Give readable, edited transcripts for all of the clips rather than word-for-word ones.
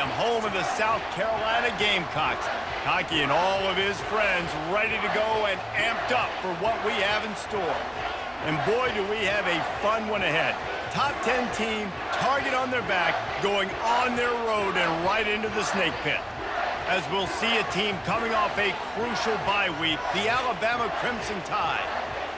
Stadium, home of the South Carolina Gamecocks. Cocky and all of his friends ready to go and amped up for what we have in store. And boy, do we have a fun one ahead. Top 10 team, target on their back, going on their road and right into the snake pit. As we'll see a team coming off a crucial bye week, the Alabama Crimson Tide,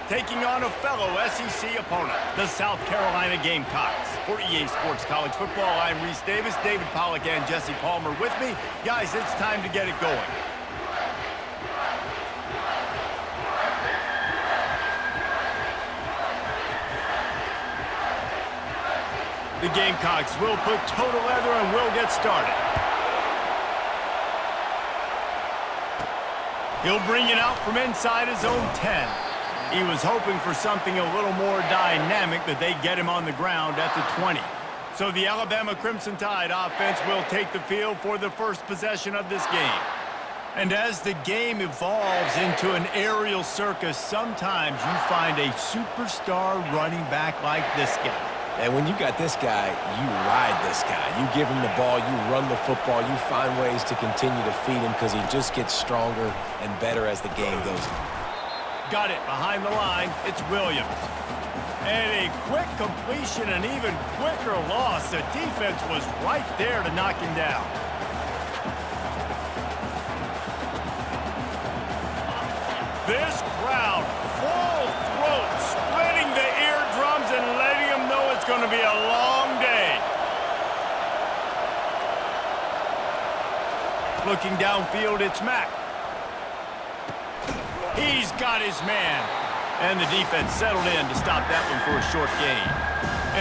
taking on a fellow SEC opponent, the South Carolina Gamecocks. For EA Sports College Football, I'm Reese Davis, David Pollack, and Jesse Palmer with me. Guys, it's time to get it going. The Gamecocks will put total leather and will get started. He'll bring it out from inside his own 10. He was hoping for something a little more dynamic, but they get him on the ground at the 20. So the Alabama Crimson Tide offense will take the field for the first possession of this game. And as the game evolves into an aerial circus, sometimes you find a superstar running back like this guy. And when you got this guy, you ride this guy. You give him the ball, you run the football, you find ways to continue to feed him because he just gets stronger and better as the game goes on. Got it behind the line. It's Williams. And a quick completion, an even quicker loss. The defense was right there to knock him down. This crowd, full throat, splitting the eardrums and letting them know it's going to be a long day. Looking downfield, it's Mack. He's got his man. And the defense settled in to stop that one for a short gain.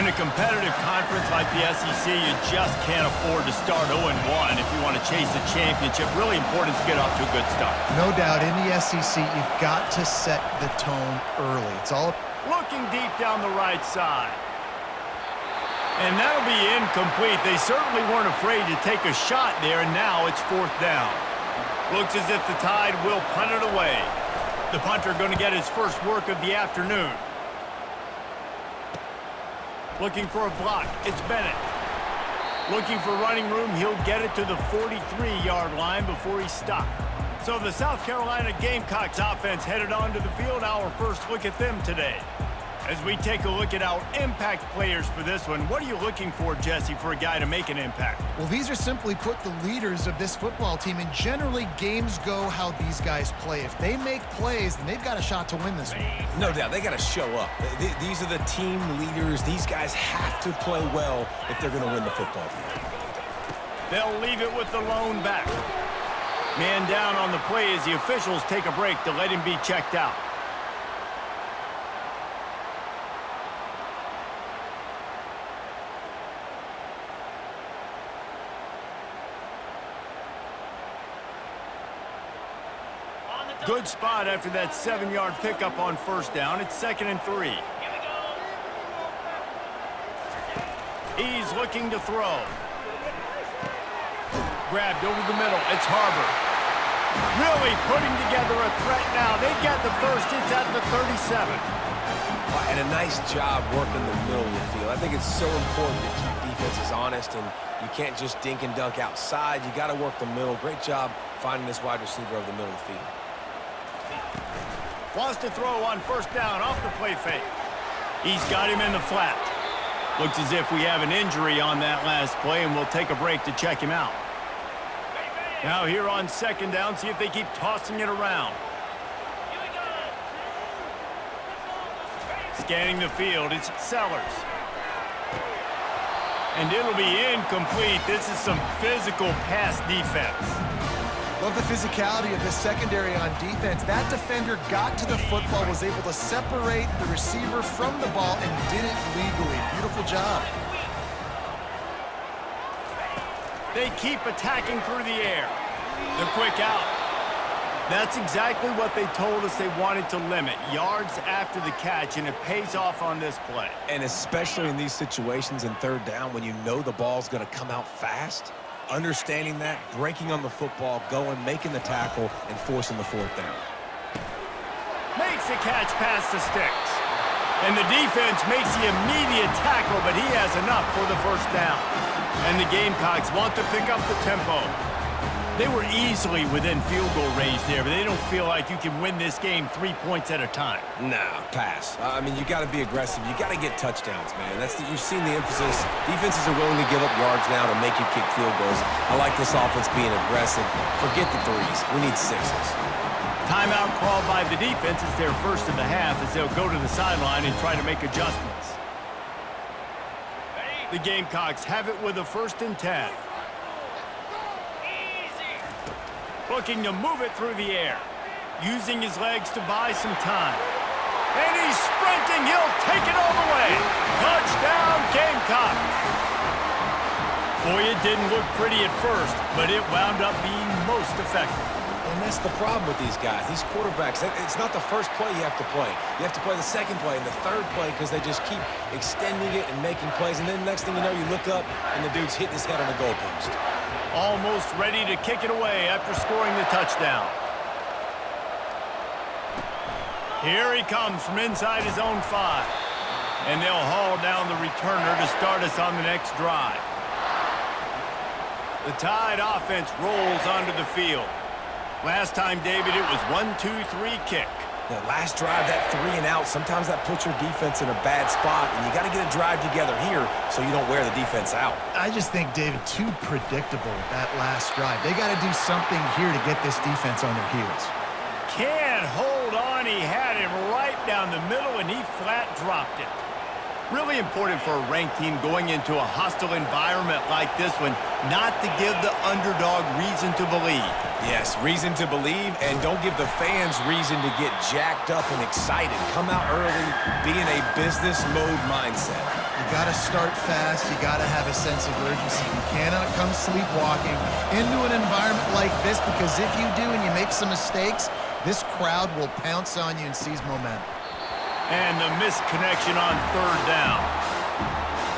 In a competitive conference like the SEC, you just can't afford to start 0-1 if you want to chase a championship. Really important to get off to a good start. No doubt, in the SEC, you've got to set the tone early. It's all... Looking deep down the right side. And that'll be incomplete. They certainly weren't afraid to take a shot there, and now it's fourth down. Looks as if the Tide will punt it away. The punter going to get his first work of the afternoon. Looking for a block. It's Bennett. Looking for running room. He'll get it to the 43-yard line before he's stopped. So the South Carolina Gamecocks offense headed onto the field. Our first look at them today. As we take a look at our impact players for this one, what are you looking for, Jesse, for a guy to make an impact? Well, these are simply put the leaders of this football team, and generally games go how these guys play. If they make plays, then they've got a shot to win this one. No doubt, they got to show up. These are the team leaders. These guys have to play well if they're going to win the football game. They'll leave it with the lone back. Man down on the play as the officials take a break to let him be checked out. Good spot after that 7-yard pickup on first down. It's 2nd and 3. He's looking to throw. Grabbed over the middle. It's Harbor. Really putting together a threat now. They get the first. It's at the 37. And a nice job working the middle of the field. I think it's so important to keep defenses honest, and you can't just dink and dunk outside. You got to work the middle. Great job finding this wide receiver over the middle of the field. Wants to throw on first down off the play fake. He's got him in the flat. Looks as if we have an injury on that last play, and we'll take a break to check him out. Now here on 2nd down, see if they keep tossing it around. Scanning the field, it's Sellers. And it'll be incomplete. This is some physical pass defense. Love the physicality of this secondary on defense. That defender got to the football, was able to separate the receiver from the ball, and did it legally. Beautiful job. They keep attacking through the air. The quick out. That's exactly what they told us they wanted to limit. Yards after the catch, and it pays off on this play. And especially in these situations in 3rd down when you know the ball's going to come out fast, understanding that, breaking on the football, going, making the tackle, and forcing the 4th down. Makes the catch past the sticks. And the defense makes the immediate tackle, but he has enough for the first down. And the Gamecocks want to pick up the tempo. They were easily within field goal range there, but they don't feel like you can win this game 3 points at a time. No, pass. I mean, you got to be aggressive. You got to get touchdowns, man. You've seen the emphasis. Defenses are willing to give up yards now to make you kick field goals. I like this offense being aggressive. Forget the threes. We need sixes. Timeout called by the defense is their first of the half as they'll go to the sideline and try to make adjustments. The Gamecocks have it with a 1st and 10. Looking to move it through the air. Using his legs to buy some time. And he's sprinting. He'll take it all the way. Touchdown, Gamecocks. Boy, it didn't look pretty at first, but it wound up being most effective. And that's the problem with these guys, these quarterbacks. It's not the first play you have to play. You have to play the second play and the third play because they just keep extending it and making plays. And then the next thing you know, you look up and the dude's hitting his head on the goalpost. Almost ready to kick it away after scoring the touchdown. Here he comes from inside his own 5. And they'll haul down the returner to start us on the next drive. The Tide offense rolls onto the field. Last time, David, it was 1-2-3 kick. The last drive, that 3 and out, sometimes that puts your defense in a bad spot, and you got to get a drive together here so you don't wear the defense out. I just think, David, too predictable that last drive. They got to do something here to get this defense on their heels. Can't hold on. He had him right down the middle, and he flat dropped it. Really important for a ranked team going into a hostile environment like this one, not to give the underdog reason to believe. Yes, reason to believe, and don't give the fans reason to get jacked up and excited. Come out early, be in a business mode mindset. You got to start fast. You got to have a sense of urgency. You cannot come sleepwalking into an environment like this, because if you do and you make some mistakes, this crowd will pounce on you and seize momentum. And the missed connection on 3rd down.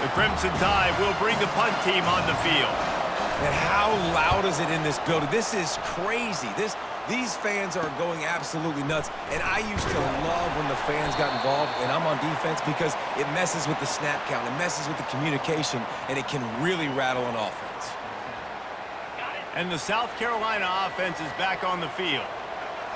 The Crimson Tide will bring the punt team on the field. And how loud is it in this building? This is crazy. These fans are going absolutely nuts. And I used to love when the fans got involved, and I'm on defense, because it messes with the snap count. It messes with the communication, and it can really rattle an offense. And the South Carolina offense is back on the field.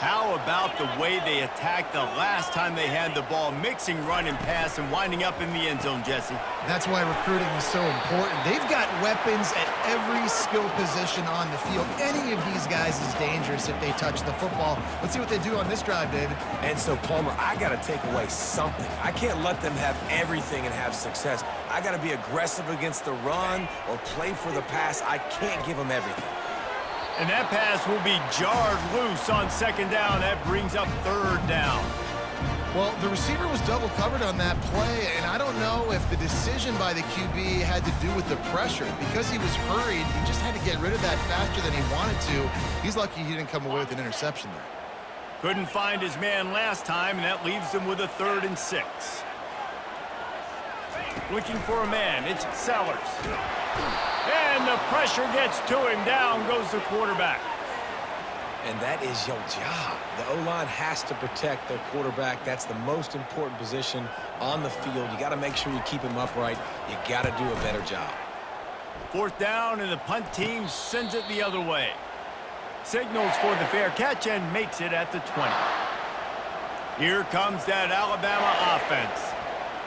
How about the way they attacked the last time they had the ball, mixing run and pass and winding up in the end zone, Jesse? That's why recruiting is so important. They've got weapons at every skill position on the field. Any of these guys is dangerous if they touch the football. Let's see what they do on this drive, David. And so, Palmer, I got to take away something. I can't let them have everything and have success. I got to be aggressive against the run or play for the pass. I can't give them everything. And that pass will be jarred loose on 2nd down. That brings up 3rd down. Well, the receiver was double covered on that play, and I don't know if the decision by the QB had to do with the pressure. Because he was hurried, he just had to get rid of that faster than he wanted to. He's lucky he didn't come away with an interception there. Couldn't find his man last time, and that leaves him with a 3rd and 6. Looking for a man, it's Sellers. And the pressure gets to him. Down goes the quarterback. And that is your job. The O-line has to protect their quarterback. That's the most important position on the field. You got to make sure you keep him upright. You got to do a better job. 4th down, and the punt team sends it the other way. Signals for the fair catch and makes it at the 20. Here comes that Alabama offense.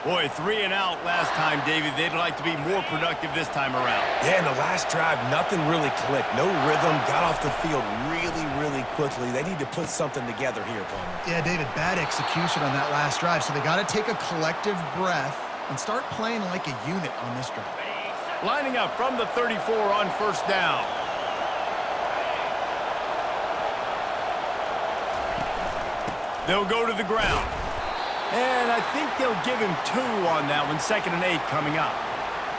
Boy, 3 and out last time, David. They'd like to be more productive this time around. Yeah, in the last drive, nothing really clicked. No rhythm, got off the field really quickly. They need to put something together here, Palmer. Yeah, David, bad execution on that last drive. So they got to take a collective breath and start playing like a unit on this drive. Lining up from the 34 on 1st down. They'll go to the ground. And I think they'll give him 2 on that one. 2nd and 8 coming up.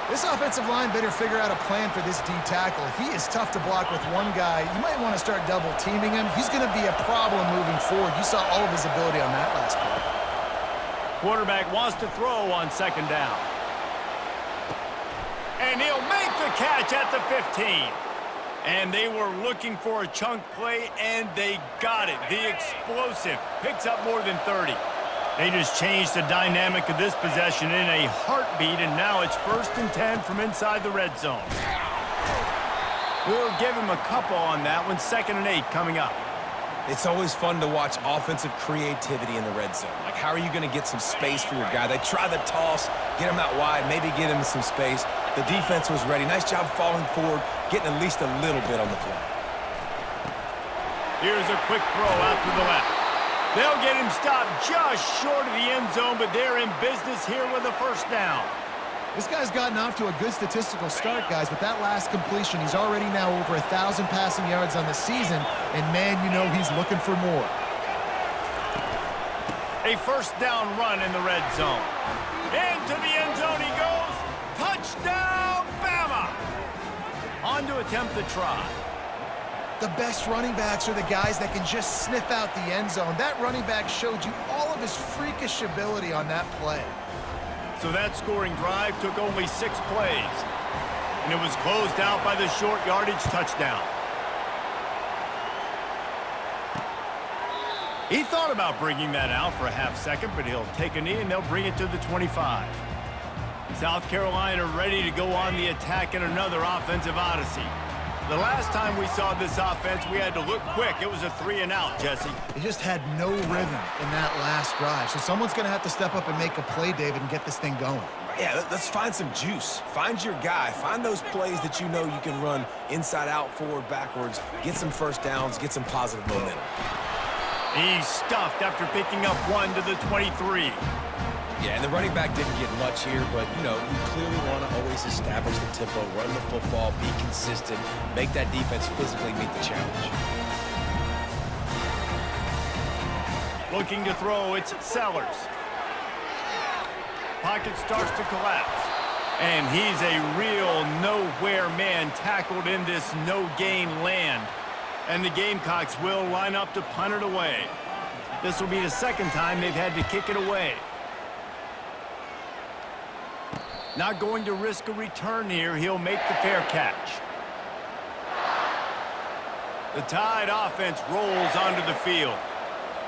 This offensive line better figure out a plan for this D tackle. He is tough to block with one guy. You might want to start double teaming him. He's going to be a problem moving forward. You saw all of his ability on that last play. Quarterback wants to throw on 2nd down. And he'll make the catch at the 15. And they were looking for a chunk play, and they got it. The explosive picks up more than 30. They just changed the dynamic of this possession in a heartbeat, and now it's 1st and 10 from inside the red zone. We'll give him a couple on that one. 2nd and 8 coming up. It's always fun to watch offensive creativity in the red zone. Like, how are you going to get some space for your guy? They try the toss, get him out wide, maybe get him some space. The defense was ready. Nice job falling forward, getting at least a little bit on the play. Here's a quick throw out to the left. They'll get him stopped just short of the end zone, but they're in business here with a 1st down. This guy's gotten off to a good statistical start, guys, but that last completion, he's already now over 1,000 passing yards on the season, and man, you know he's looking for more. A 1st down run in the red zone. Into the end zone he goes. Touchdown, Bama! On to attempt the try. The best running backs are the guys that can just sniff out the end zone. That running back showed you all of his freakish ability on that play. So that scoring drive took only 6 plays, and it was closed out by the short yardage touchdown. He thought about bringing that out for a half-second, but he'll take a knee and they'll bring it to the 25. South Carolina ready to go on the attack in another offensive odyssey. The last time we saw this offense, we had to look quick. It was a 3-and-out, Jesse. They just had no rhythm in that last drive. So someone's going to have to step up and make a play, David, and get this thing going. Yeah, let's find some juice. Find your guy. Find those plays that you know you can run inside out, forward, backwards. Get some 1st downs. Get some positive momentum. He's stuffed after picking up 1 to the 23. Yeah, and the running back didn't get much here, but, you know, you clearly want to always establish the tempo, run the football, be consistent, make that defense physically meet the challenge. Looking to throw, it's Sellers. Pocket starts to collapse. And he's a real nowhere man tackled in this no-gain land. And the Gamecocks will line up to punt it away. This will be the 2nd time they've had to kick it away. Not going to risk a return here. He'll make the fair catch. The Tide offense rolls onto the field.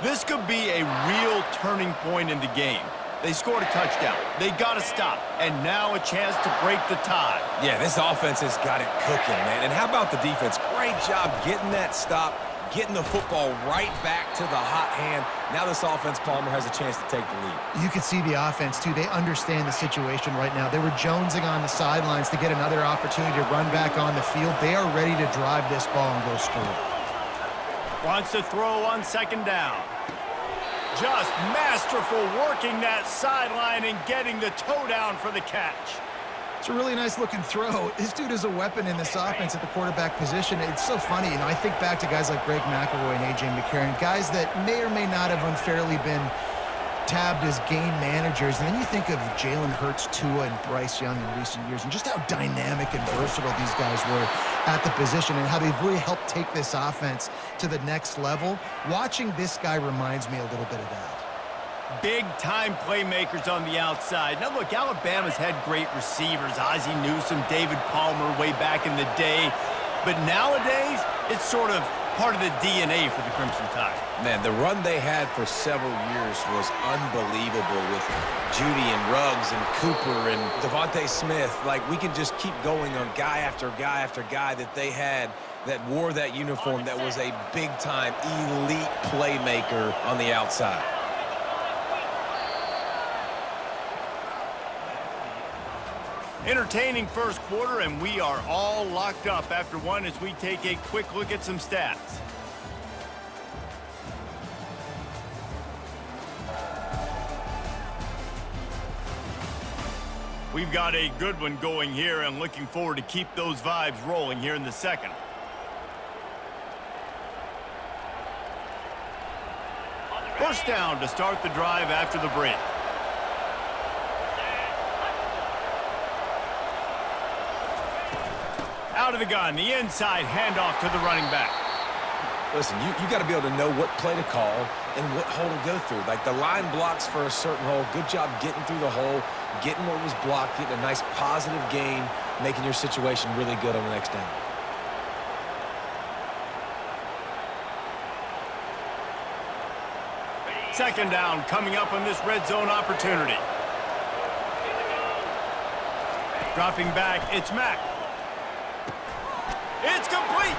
This could be a real turning point in the game. They scored a touchdown. They got to stop. And now a chance to break the tie. Yeah, this offense has got it cooking, man. And how about the defense? Great job getting that stop, getting the football right back to the hot hand. Now this offense, Palmer, has a chance to take the lead. You can see the offense, too. They understand the situation right now. They were jonesing on the sidelines to get another opportunity to run back on the field. They are ready to drive this ball and go score. Wants to throw on 2nd down. Just masterful working that sideline and getting the toe down for the catch. It's a really nice-looking throw. This dude is a weapon in this offense at the quarterback position. It's so funny. You know, I think back to guys like Greg McElroy and A.J. McCarron, guys that may or may not have unfairly been tabbed as game managers. And then you think of Jalen Hurts, Tua, and Bryce Young in recent years, and just how dynamic and versatile these guys were at the position and how they've really helped take this offense to the next level. Watching this guy reminds me a little bit of that. Big-time playmakers on the outside. Now, look, Alabama's had great receivers. Ozzie Newsome, David Palmer way back in the day. But nowadays, it's sort of part of the DNA for the Crimson Tide. Man, the run they had for several years was unbelievable with Judy and Ruggs and Cooper and Devontae Smith. Like, we can just keep going on guy after guy after guy that they had that wore that uniform that was a big-time elite playmaker on the outside. Entertaining 1st quarter, and we are all locked up after one as we take a quick look at some stats. We've got a good one going here and looking forward to keep those vibes rolling here in the 2nd. First down to start the drive after the break. Out of the gun, the inside handoff to the running back. Listen, you got to be able to know what play to call and what hole to go through. Like, the line blocks for a certain hole. Good job getting through the hole, getting what was blocked, getting a nice positive gain, making your situation really good on the next down. Second down coming up on this red zone opportunity. Dropping back, it's Mack. It's complete.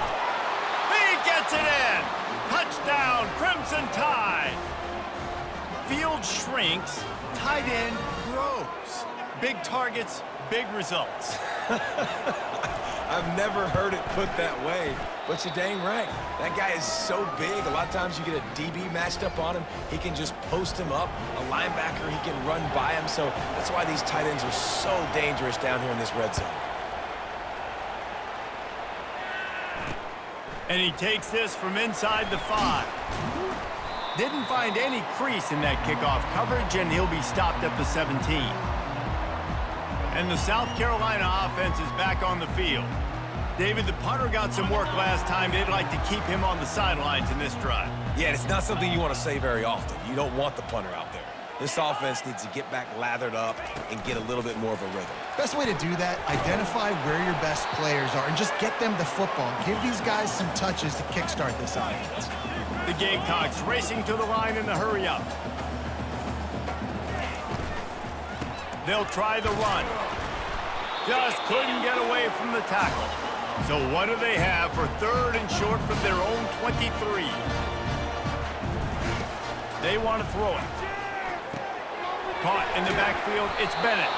He gets it in. Touchdown, Crimson Tide. Field shrinks, tight end grows. Big targets, big results. I've never heard it put that way, but you're dang right. That guy is so big. A lot of times you get a DB matched up on him. He can just post him up. A linebacker, he can run by him. So that's why these tight ends are so dangerous down here in this red zone. And he takes this from inside the 5. Didn't find any crease in that kickoff coverage, and he'll be stopped at the 17. And the South Carolina offense is back on the field. David, the punter got some work last time. They'd like to keep him on the sidelines in this drive. Yeah, and it's not something you want to say very often. You don't want the punter out there. This offense needs to get back lathered up and get a little bit more of a rhythm. Best way to do that, identify where your best players are and just get them the football. Give these guys some touches to kickstart this offense. The Gamecocks racing to the line in the hurry-up. They'll try the run. Just couldn't get away from the tackle. So what do they have for third and short from their own 23? They want to throw it. Caught in the backfield, it's Bennett.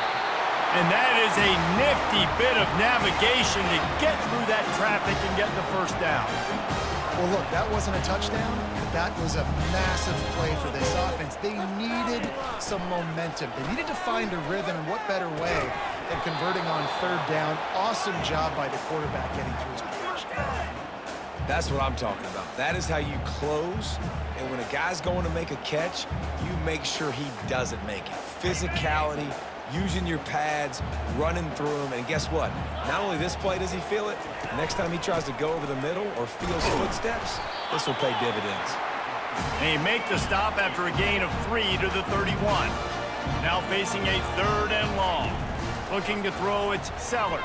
And that is a nifty bit of navigation to get through that traffic and get the first down. Well, look, that wasn't a touchdown, but that was a massive play for this offense. They needed some momentum. They needed to find a rhythm, and what better way than converting on third down. Awesome job by the quarterback getting through his position. That's what I'm talking about. That is how you close, and when a guy's going to make a catch, you make sure he doesn't make it. Physicality, using your pads, running through them, and guess what? Not only this play does he feel it, next time he tries to go over the middle or feels footsteps, this will pay dividends. They make the stop after a gain of 3 to the 31. Now facing a third and long. Looking to throw, it's Sellers.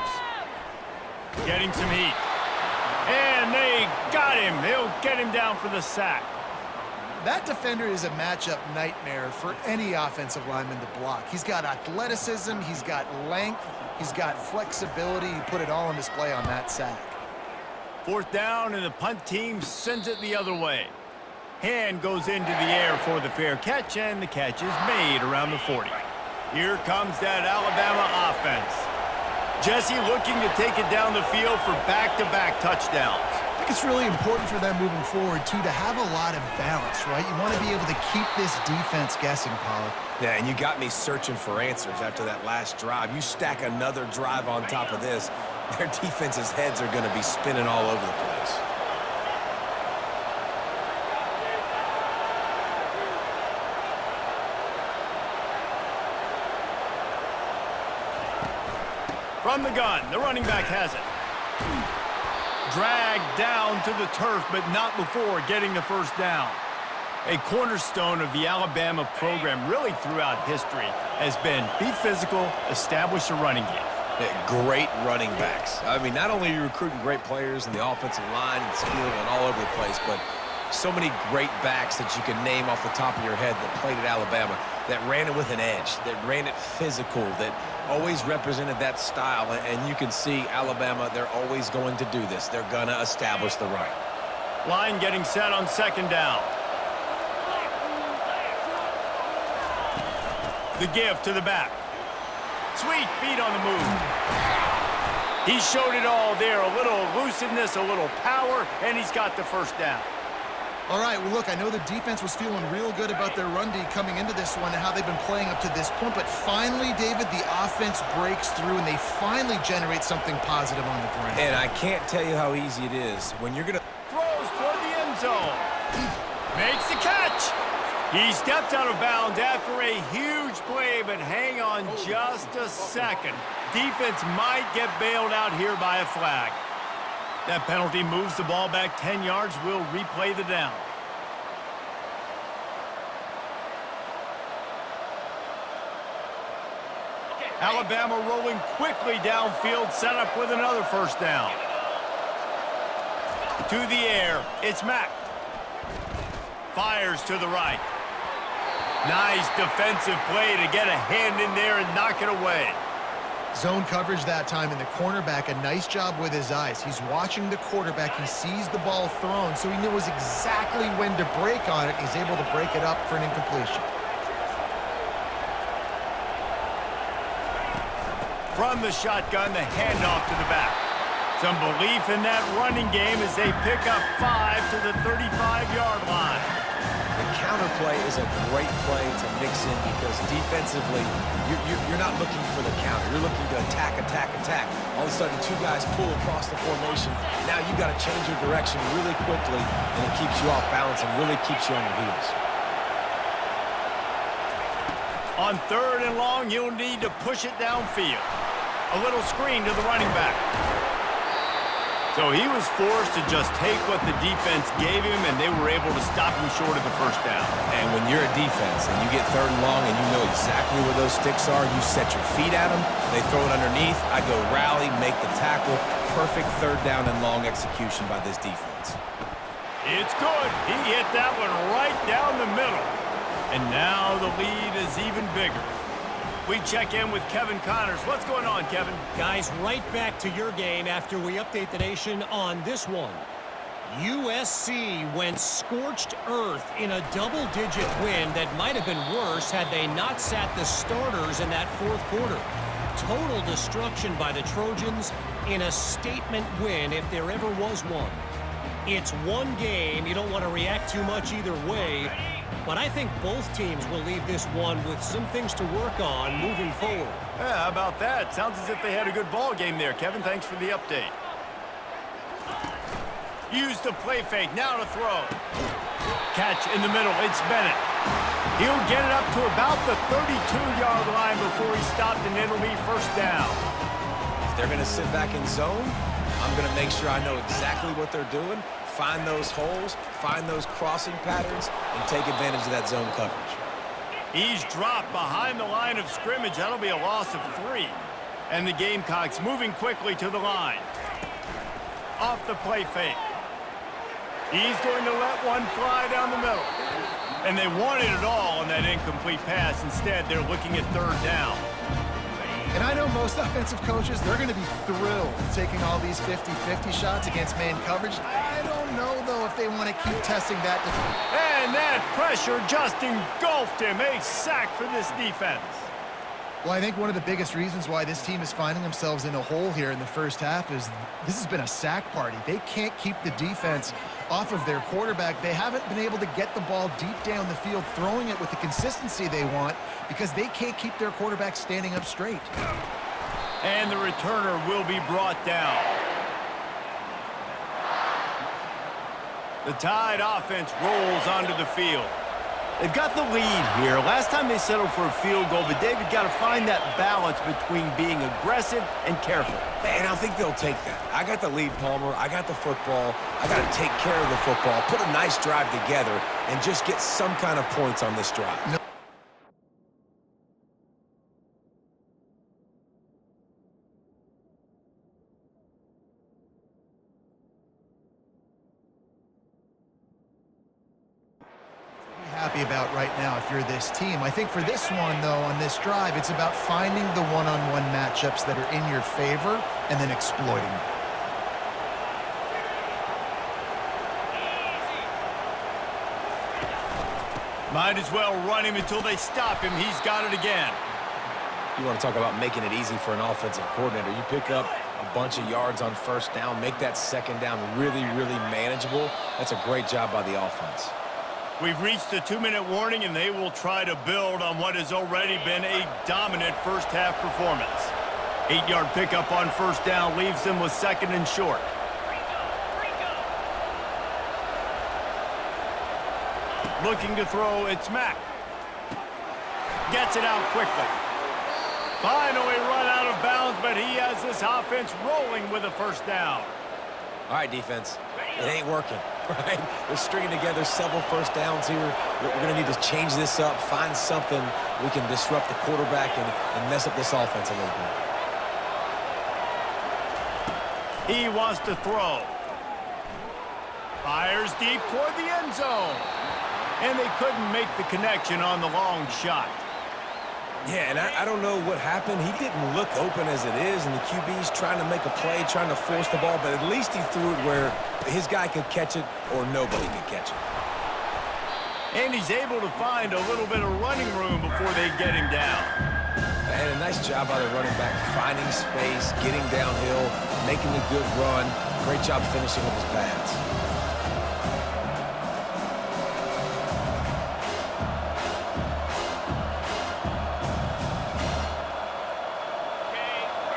Getting some heat. And they got him. They'll get him down for the sack. That defender is a matchup nightmare for any offensive lineman to block. He's got athleticism, he's got length, he's got flexibility. He put it all on display on that sack. Fourth down, and the punt team sends it the other way. Hand goes into the air for the fair catch, and the catch is made around the 40. Here comes that Alabama offense. Jesse looking to take it down the field for back-to-back touchdowns. I think it's really important for them moving forward, too, to have a lot of balance, right? You want to be able to keep this defense guessing, Pollard. Yeah, and you got me searching for answers after that last drive. You stack another drive on top of this, their defense's heads are going to be spinning all over the place. From the gun, the running back has it. Dragged down to the turf, but not before getting the first down. A cornerstone of the Alabama program really throughout history has been be physical, establish a running game. Yeah, great running backs. I mean, not only are you recruiting great players in the offensive line and skill and all over the place, but so many great backs that you can name off the top of your head that played at Alabama, that ran it with an edge, that ran it physical, that always represented that style. And you can see Alabama, they're always going to do this. They're going to establish the run. Line getting set on second down. The give to the back. Sweet feet on the move. He showed it all there. A little elusiveness, a little power, and he's got the first down. All right, well, look, I know the defense was feeling real good about their run D coming into this one and how they've been playing up to this point, but finally, David, the offense breaks through and they finally generate something positive on the ground. And I can't tell you how easy it is when you're going to... Throws toward the end zone. Makes the catch. He steps out of bounds after a huge play, but hang on just a second. Defense might get bailed out here by a flag. That penalty moves the ball back 10 yards. We'll replay the down. Alabama rolling quickly downfield, set up with another first down. To the air, it's Mack. Fires to the right. Nice defensive play to get a hand in there and knock it away. Zone coverage that time, and the cornerback, a nice job with his eyes. He's watching the quarterback. He sees the ball thrown, so he knows exactly when to break on it. He's able to break it up for an incompletion. From the shotgun, the handoff to the back. Some belief in that running game as they pick up 5 to the 35-yard line. The counter play is a great play to mix in because defensively, you're not looking for the counter. You're looking to attack, attack, attack. All of a sudden, two guys pull across the formation. Now you got to change your direction really quickly, and it keeps you off balance and really keeps you on your heels. On 3rd and long, you'll need to push it downfield. A little screen to the running back. So he was forced to just take what the defense gave him, and they were able to stop him short of the first down. And when you're a defense and you get 3rd and long and you know exactly where those sticks are, you set your feet at them, they throw it underneath, I go rally, make the tackle. Perfect 3rd down and long execution by this defense. It's good. He hit that one right down the middle. And now the lead is even bigger. We check in with Kevin Connors. What's going on, Kevin? Guys, right back to your game after we update the nation on this one. USC went scorched earth in a double-digit win that might have been worse had they not sat the starters in that 4th quarter. Total destruction by the Trojans in a statement win if there ever was one. It's one game. You don't want to react too much either way. But I think both teams will leave this one with some things to work on moving forward. Yeah, how about that? Sounds as if they had a good ball game there, Kevin. Thanks for the update. Use the play fake. Now to throw. Catch in the middle. It's Bennett. He'll get it up to about the 32-yard line before he stopped, and it'll be 1st down. If they're going to sit back in zone, I'm going to make sure I know exactly what they're doing, find those holes, find those crossing patterns, and take advantage of that zone coverage. He's dropped behind the line of scrimmage. That'll be a loss of 3. And the Gamecocks moving quickly to the line. Off the play fake. He's going to let one fly down the middle. And they wanted it all on that incomplete pass. Instead, they're looking at 3rd down. And I know most offensive coaches, they're going to be thrilled taking all these 50-50 shots against man coverage. I don't know, though, if they want to keep testing that. And that pressure just engulfed him. A sack for this defense. Well, I think one of the biggest reasons why this team is finding themselves in a hole here in the first half is this has been a sack party. They can't keep the defense off of their quarterback. They haven't been able to get the ball deep down the field, throwing it with the consistency they want because they can't keep their quarterback standing up straight. And the returner will be brought down. The Tide offense rolls onto the field. They've got the lead here. Last time they settled for a field goal, but David got to find that balance between being aggressive and careful. And I think they'll take that. I got the lead, Palmer. I got the football. I got to take care of the football, put a nice drive together, and just get some kind of points on this drive. No. Happy about right now if you're this team. I think for this one, though, on this drive, it's about finding the one-on-one matchups that are in your favor and then exploiting them. Might as well run him until they stop him. He's got it again. You want to talk about making it easy for an offensive coordinator. You pick up a bunch of yards on 1st down, make that 2nd down really, really manageable. That's a great job by the offense. We've reached the 2-minute warning, and they will try to build on what has already been a dominant first-half performance. 8-yard pickup on 1st down leaves them with 2nd and short. Looking to throw, it's Mack. Gets it out quickly. Finally run out of bounds, but he has this offense rolling with a 1st down. All right, defense. It ain't working, right? We're stringing together several 1st downs here. We're going to need to change this up, find something we can disrupt the quarterback and mess up this offense a little bit. He wants to throw. Fires deep toward the end zone. and they couldn't make the connection on the long shot. Yeah, and I don't know what happened. He didn't look open as it is, and the QB's trying to make a play, trying to force the ball, but at least he threw it where his guy could catch it or nobody could catch it. And he's able to find a little bit of running room before they get him down. And a nice job by the running back, finding space, getting downhill, making a good run. Great job finishing with his pads.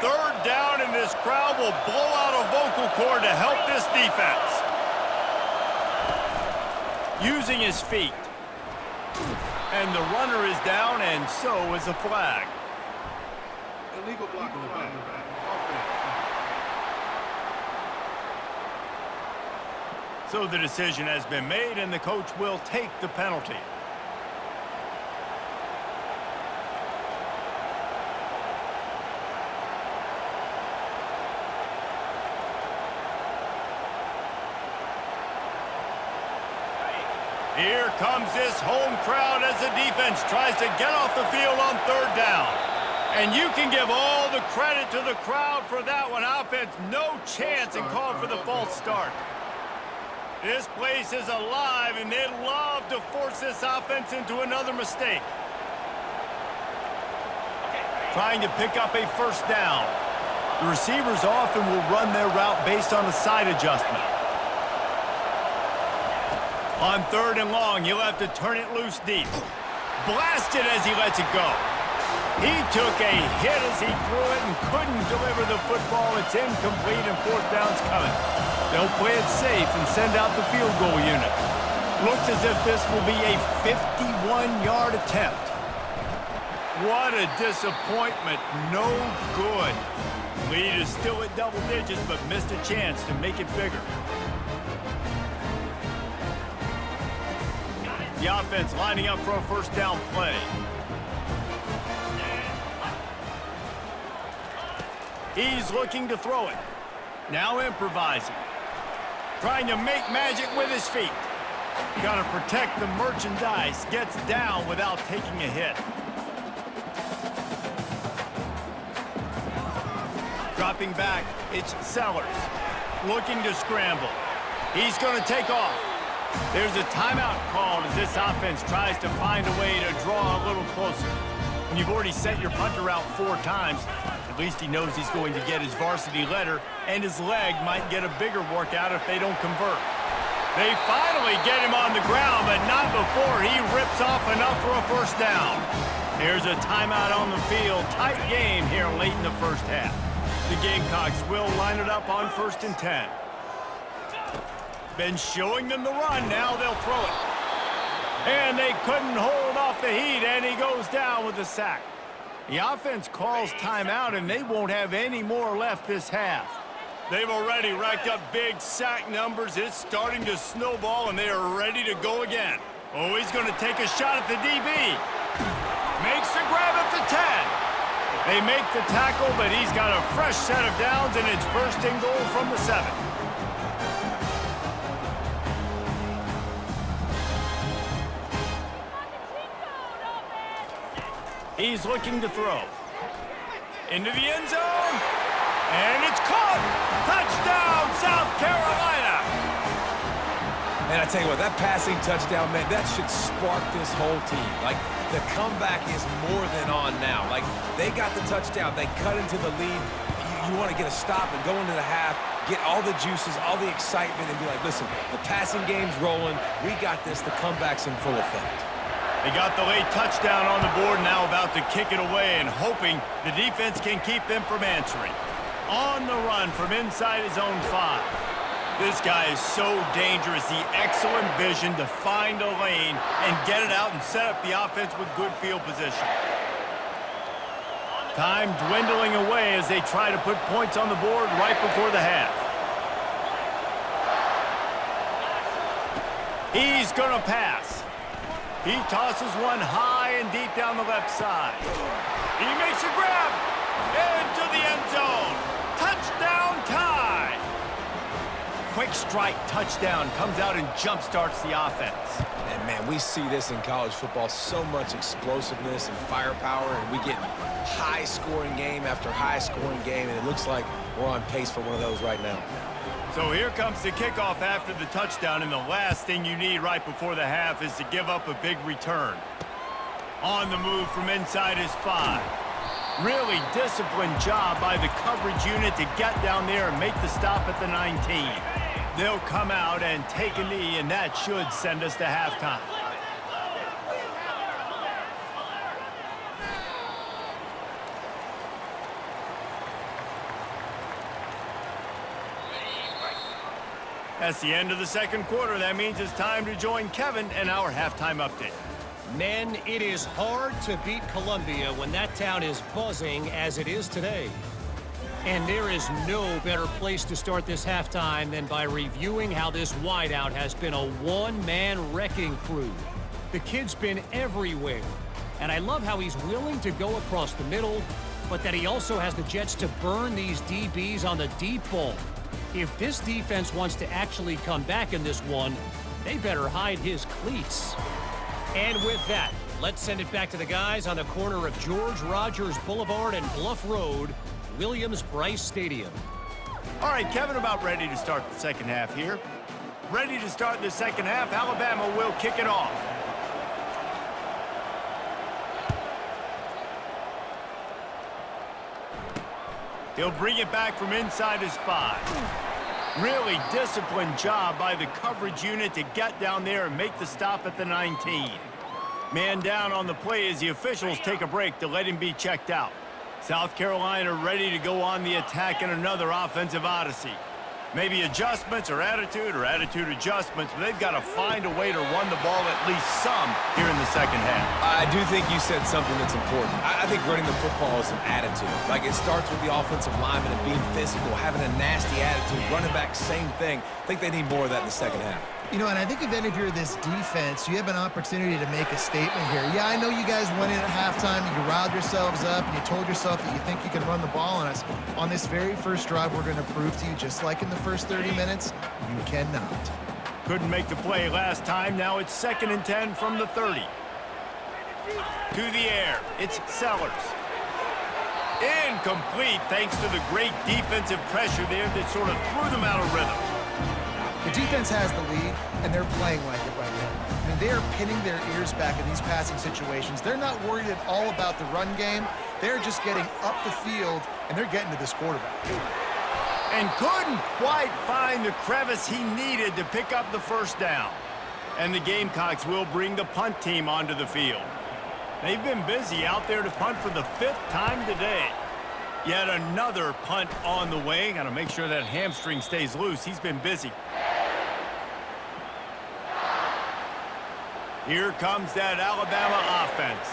Third down, and this crowd will blow out a vocal cord to help this defense. Using his feet. And the runner is down, and so is a flag. Illegal block on the back. So the decision has been made, and the coach will take the penalty. Here comes this home crowd as the defense tries to get off the field on third down. And you can give all the credit to the crowd for that one. Offense, no chance, and call for the false start. This place is alive, and they'd love to force this offense into another mistake. Trying to pick up a first down. The receivers often will run their route based on a side adjustment. On third and long, he'll have to turn it loose deep. Blasted as he lets it go. He took a hit as he threw it and couldn't deliver the football. It's incomplete, and fourth down's coming. They'll play it safe and send out the field goal unit. Looks as if this will be a 51-yard attempt. What a disappointment. No good. Lead is still at double digits, but missed a chance to make it bigger. The offense lining up for a first down play. He's looking to throw it. Now improvising. Trying to make magic with his feet. Got to protect the merchandise. Gets down without taking a hit. Dropping back, it's Sellers. Looking to scramble. He's going to take off. There's a timeout called as this offense tries to find a way to draw a little closer. When you've already sent your punter out 4 times, at least he knows he's going to get his varsity letter, and his leg might get a bigger workout if they don't convert. They finally get him on the ground, but not before he rips off enough for a first down. There's a timeout on the field. Tight game here late in the first half. The Gamecocks will line it up on 1st and 10. Been showing them the run, now they'll throw it. And they couldn't hold off the heat, and he goes down with the sack. The offense calls timeout, and they won't have any more left this half. They've already racked up big sack numbers. It's starting to snowball, and they are ready to go again. Oh, he's going to take a shot at the DB. Makes the grab at the 10. They make the tackle, but he's got a fresh set of downs, and it's 1st and goal from the 7. He's looking to throw. Into the end zone. And it's caught. Touchdown, South Carolina. And I tell you what, that passing touchdown, man, that should spark this whole team. Like, the comeback is more than on now. Like, they got the touchdown. They cut into the lead. You want to get a stop and go into the half, get all the juices, all the excitement, and be like, listen, the passing game's rolling. We got this. The comeback's in full effect. They got the late touchdown on the board, now about to kick it away and hoping the defense can keep them from answering. On the run from inside his own 5. This guy is so dangerous. The excellent vision to find a lane and get it out and set up the offense with good field position. Time dwindling away as they try to put points on the board right before the half. He's going to pass. He tosses one high and deep down the left side. He makes a grab into the end zone. Touchdown tie. quick strike touchdown comes out and jump-starts the offense. And, man, we see this in college football, so much explosiveness and firepower, and we get high-scoring game after high-scoring game, and it looks like we're on pace for one of those right now. So here comes the kickoff after the touchdown, and the last thing you need right before the half is to give up a big return. On the move from inside his 5. Really disciplined job by the coverage unit to get down there and make the stop at the 19. They'll come out and take a knee, and that should send us to halftime. That's the end of the second quarter. That means it's time to join Kevin and our halftime update. Men, it is hard to beat Columbia when that town is buzzing as it is today. And there is no better place to start this halftime than by reviewing how this wideout has been a one-man wrecking crew. The kid's been everywhere, and I love how he's willing to go across the middle, but that he also has the jets to burn these DBs on the deep ball. If this defense wants to actually come back in this one, they better hide his cleats. And with that, let's send it back to the guys on the corner of George Rogers Boulevard and Bluff Road, Williams-Brice Stadium. All right, Kevin, about ready to start the second half here. Ready to start the second half. Alabama will kick it off. He'll bring it back from inside his 5. Really disciplined job by the coverage unit to get down there and make the stop at the 19. Man down on the play as the officials take a break to let him be checked out. South Carolina ready to go on the attack in another offensive odyssey. Maybe adjustments or attitude adjustments, but they've got to find a way to run the ball at least some here in the second half. I do think you said something that's important. I think running the football is an attitude. Like, it starts with the offensive lineman and being physical, having a nasty attitude. Running back, same thing. I think they need more of that in the second half. You know, and I think then if you're this defense, you have an opportunity to make a statement here. Yeah, I know you guys went in at halftime and you riled yourselves up and you told yourself that you think you can run the ball on us. On this very first drive, we're going to prove to you, just like in the first 30 minutes, you cannot. Couldn't make the play last time. Now it's 2nd and 10 from the 30. To the air. It's Sellers. Incomplete thanks to the great defensive pressure there that sort of threw them out of rhythm. The defense has the lead, and they're playing like it right now. I mean, they are pinning their ears back in these passing situations. They're not worried at all about the run game. They're just getting up the field, and they're getting to this quarterback. And couldn't quite find the crevice he needed to pick up the first down. And the Gamecocks will bring the punt team onto the field. They've been busy out there to punt for the 5th time today. Yet another punt on the way. Got to make sure that hamstring stays loose. He's been busy. Here comes that Alabama offense.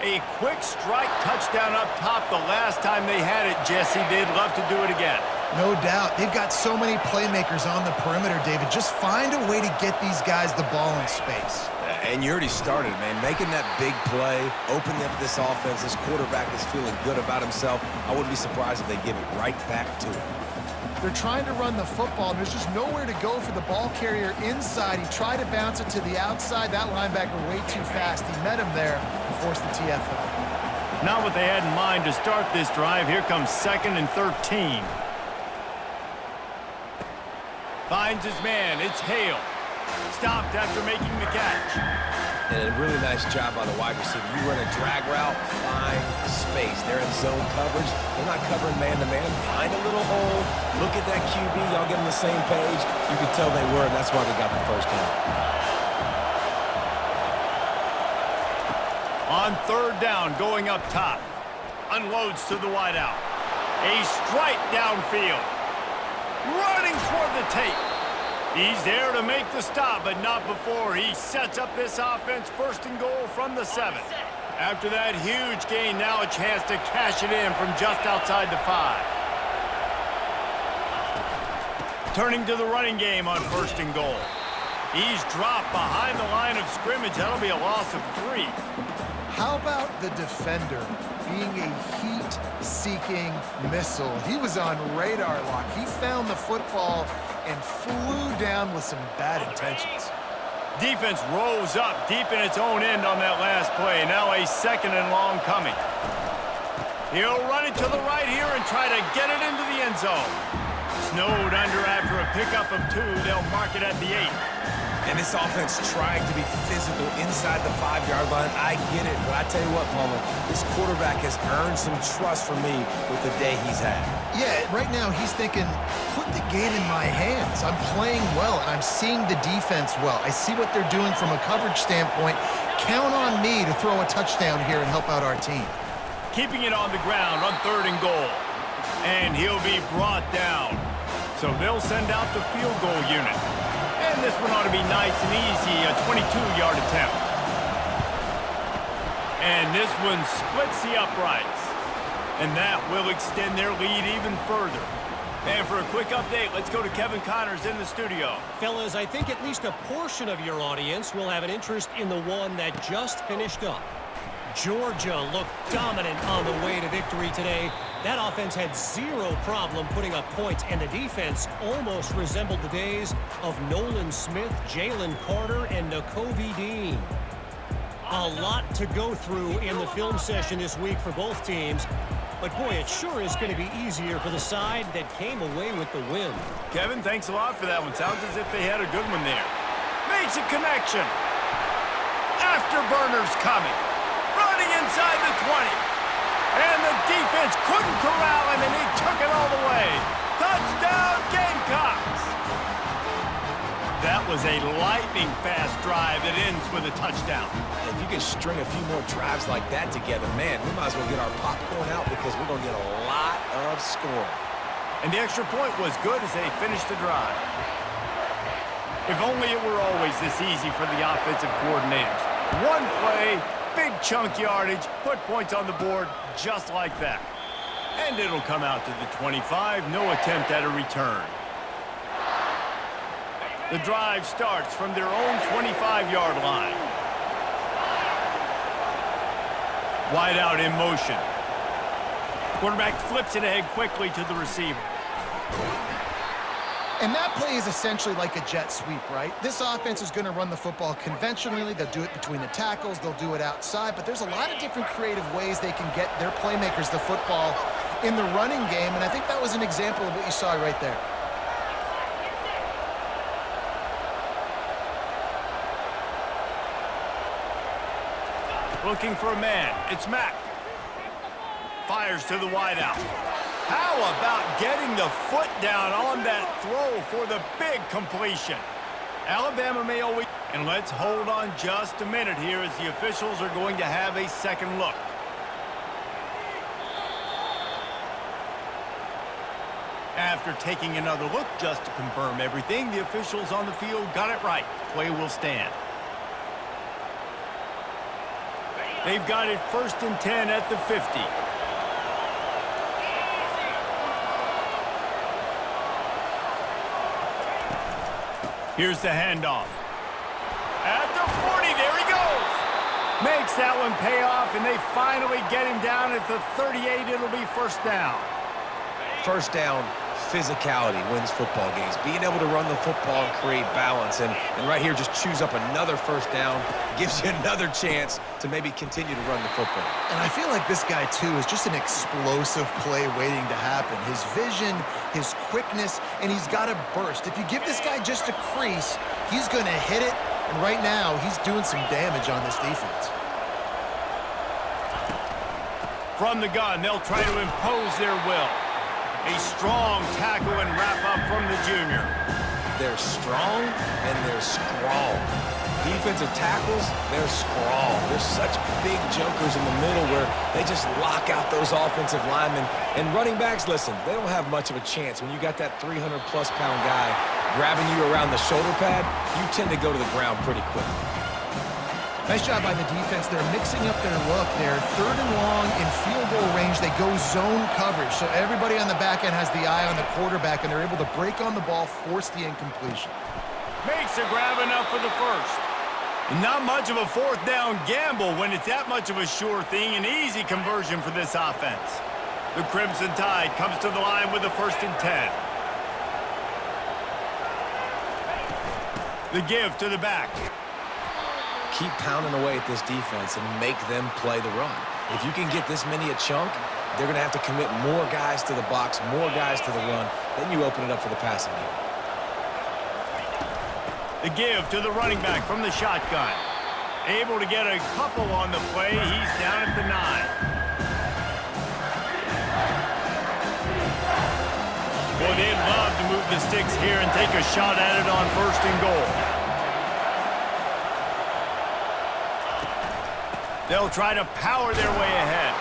A quick strike touchdown up top the last time they had it, Jesse. They'd love to do it again. No doubt. They've got so many playmakers on the perimeter, David. Just find a way to get these guys the ball in space. And you already started, man. Making that big play, opening up this offense. This quarterback is feeling good about himself. I wouldn't be surprised if they give it right back to him. They're trying to run the football, and there's just nowhere to go for the ball carrier inside. He tried to bounce it to the outside. That linebacker way too fast. He met him there and forced the TFL. Not what they had in mind to start this drive. Here comes 2nd and 13. Finds his man. It's Hale. Stopped after making the catch. And a really nice job by the wide receiver. You run a drag route, find space. They're in zone coverage. They're not covering man-to-man. Find a little hole. Look at that QB. Y'all get on the same page. You can tell they were, and that's why they got the first down. On 3rd down, going up top. Unloads to the wideout. A strike downfield. Running toward the tape. He's there to make the stop, but not before he sets up this offense 1st and goal from the 7. After that huge gain, now a chance to cash it in from just outside the 5. Turning to the running game on 1st and goal. He's dropped behind the line of scrimmage. That'll be a loss of 3. How about the defender being a heat-seeking missile? He was on radar lock. He found the football and flew down with some bad intentions. Defense rose up deep in its own end on that last play. Now a 2nd and long coming. He'll run it to the right here and try to get it into the end zone. Snowed under after a pickup of 2. They'll mark it at the 8. And this offense trying to be physical inside the 5-yard line. I get it, but I tell you what, Palmer, this quarterback has earned some trust from me with the day he's had. Yeah, right now he's thinking, put the game in my hands. I'm playing well, and I'm seeing the defense well. I see what they're doing from a coverage standpoint. Count on me to throw a touchdown here and help out our team. Keeping it on the ground on 3rd and goal. And he'll be brought down. So they'll send out the field goal unit. And this one ought to be nice and easy, a 22-yard attempt. And this one splits the uprights. And that will extend their lead even further. And for a quick update, let's go to Kevin Connors in the studio. Fellas, I think at least a portion of your audience will have an interest in the one that just finished up. Georgia looked dominant on the way to victory today. That offense had zero problem putting up points, and the defense almost resembled the days of Nolan Smith, Jalen Carter, and Nakobe Dean. A lot to go through in the film session this week for both teams, but boy, it sure is going to be easier for the side that came away with the win. Kevin, thanks a lot for that one. Sounds as if they had a good one there. Makes a connection. Afterburners coming. Running inside the 20. And the defense couldn't corral him, and he took it all the way. Touchdown, Gamecocks! That was a lightning-fast drive that ends with a touchdown. If you can string a few more drives like that together, man, we might as well get our popcorn out because we're going to get a lot of scoring. And the extra point was good as they finished the drive. If only it were always this easy for the offensive coordinators. One play, big chunk yardage, put points on the board just like that. And it'll come out to the 25, no attempt at a return. The drive starts from their own 25-yard line. Wide out in motion. Quarterback flips it ahead quickly to the receiver. And that play is essentially like a jet sweep, right? This offense is going to run the football conventionally. They'll do it between the tackles. They'll do it outside. But there's a lot of different creative ways they can get their playmakers the football in the running game. And I think that was an example of what you saw right there. Looking for a man. It's Mack. Fires to the wideout. How about getting the foot down on that throw for the big completion? Alabama may always... And let's hold on just a minute here as the officials are going to have a second look. After taking another look just to confirm everything, the officials on the field got it right. Play will stand. They've got it 1st and 10 at the 50. Here's the handoff. At the 40, there he goes. Makes that one pay off, and they finally get him down at the 38. It'll be 1st down. 1st down, physicality wins football games. Being able to run the football and create balance. And right here, just choose up another 1st down. Gives you another chance to maybe continue to run the football. And I feel like this guy, too, is just an explosive play waiting to happen. His vision, his quickness, and he's got a burst. If you give this guy just a crease, he's going to hit it. And right now, he's doing some damage on this defense. From the gun, they'll try to impose their will. A strong tackle and wrap up from the junior. They're strong and they're strong. Defensive tackles, they're strong. They're such big jokers in the middle where they just lock out those offensive linemen. And running backs, listen, they don't have much of a chance. When you got that 300-plus pound guy grabbing you around the shoulder pad, you tend to go to the ground pretty quickly. Nice job by the defense. They're mixing up their look. They're 3rd and long in field goal range. They go zone coverage. So everybody on the back end has the eye on the quarterback, and they're able to break on the ball, force the incompletion. Makes a grab enough for the 1st. Not much of a 4th down gamble when it's that much of a sure thing. An easy conversion for this offense. The Crimson Tide comes to the line with a 1st and 10. The give to the back. Keep pounding away at this defense and make them play the run. If you can get this many a chunk, they're going to have to commit more guys to the box, more guys to the run. Then you open it up for the passing game. The give to the running back from the shotgun. Able to get a couple on the play. He's down at the 9. Well, they'd love to move the sticks here and take a shot at it on 1st and goal. They'll try to power their way ahead.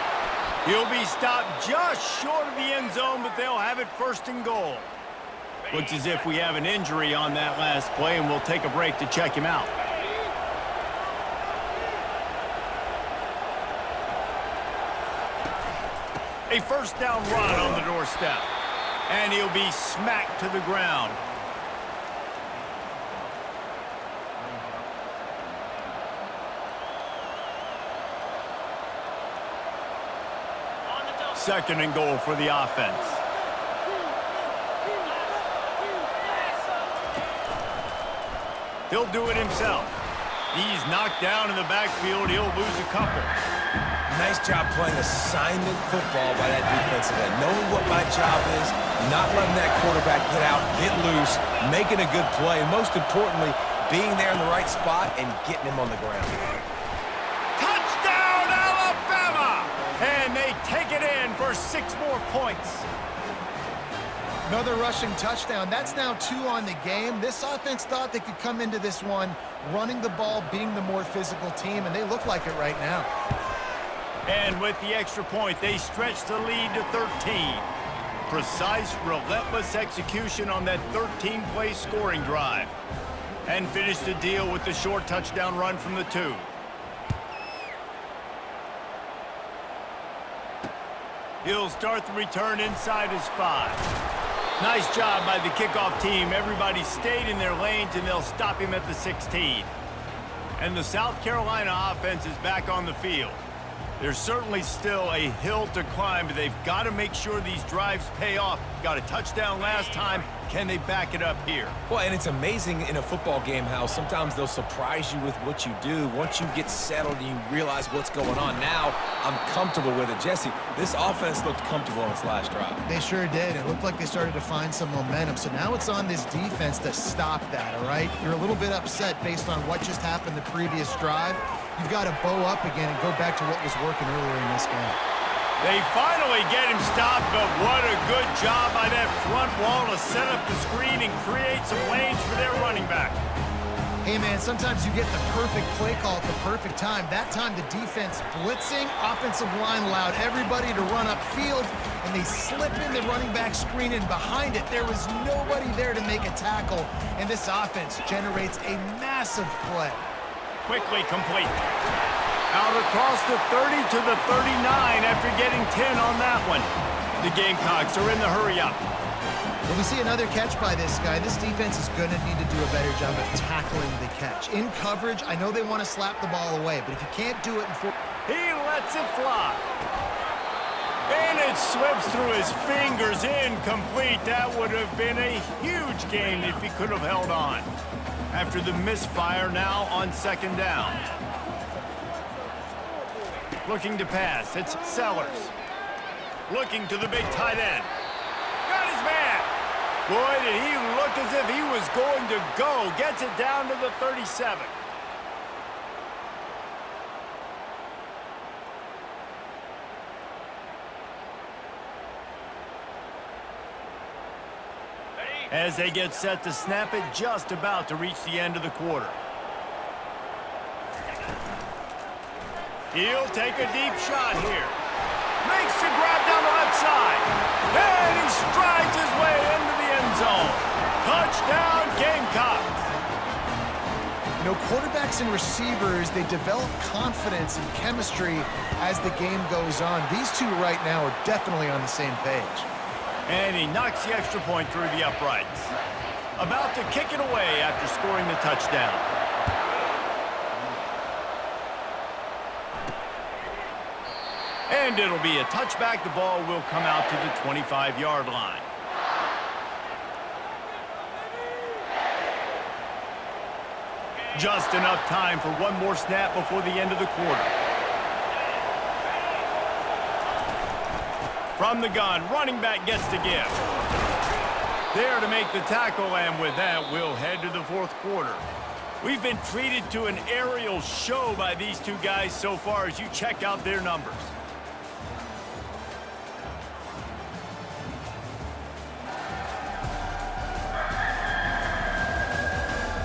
He'll be stopped just short of the end zone, but they'll have it 1st and goal. Looks as if we have an injury on that last play, and we'll take a break to check him out. A 1st down run on the doorstep. And he'll be smacked to the ground. Second and goal for the offense. He'll do it himself. He's knocked down in the backfield. He'll lose a couple. Nice job playing assignment football by that defensive end. Knowing what my job is, not letting that quarterback get out, get loose, making a good play, and most importantly, being there in the right spot and getting him on the ground. Touchdown, Alabama! And they take it in for 6 more points. Another rushing touchdown. That's now 2 on the game. This offense thought they could come into this one running the ball, being the more physical team, and they look like it right now. And with the extra point, they stretch the lead to 13. Precise, relentless execution on that 13-play scoring drive. And finish the deal with the short touchdown run from the 2. He'll start the return inside his 5. Nice job by the kickoff team. Everybody stayed in their lanes, and they'll stop him at the 16. And the South Carolina offense is back on the field. There's certainly still a hill to climb, but they've got to make sure these drives pay off. Got a touchdown last time. Can they back it up here? Well, and it's amazing in a football game how sometimes they'll surprise you with what you do. Once you get settled and you realize what's going on, now I'm comfortable with it. Jesse, this offense looked comfortable on its last drive. They sure did. It looked like they started to find some momentum. So now it's on this defense to stop that, all right? You're a little bit upset based on what just happened the previous drive. You've got to bow up again and go back to what was working earlier in this game. They finally get him stopped, but what a good job by that front wall to set up the screen and create some lanes for their running back. Hey, man, sometimes you get the perfect play call at the perfect time. That time the defense blitzing, offensive line allowed everybody to run upfield, and they slip in the running back screen, and behind it there was nobody there to make a tackle, and this offense generates a massive play. Quickly complete. Out across the 30 to the 39 after getting 10 on that one. The Gamecocks are in the hurry-up. When we see another catch by this guy, this defense is going to need to do a better job of tackling the catch. In coverage, I know they want to slap the ball away, but if you can't do it He lets it fly. And it slips through his fingers, incomplete. That would have been a huge gain if he could have held on. After the misfire, now on 2nd down. Looking to pass, it's Sellers. Looking to the big tight end. Got his man. Boy, did he look as if he was going to go. Gets it down to the 37. As they get set to snap it, just about to reach the end of the quarter. He'll take a deep shot here. Makes the grab down the left side. And he strides his way into the end zone. Touchdown, Gamecocks. You know, quarterbacks and receivers, they develop confidence and chemistry as the game goes on. These two right now are definitely on the same page. And he knocks the extra point through the uprights. About to kick it away after scoring the touchdown. And it'll be a touchback. The ball will come out to the 25-yard line. Just enough time for one more snap before the end of the quarter. From the gun, running back gets to give. There to make the tackle, and with that, we'll head to the fourth quarter. We've been treated to an aerial show by these two guys so far as you check out their numbers.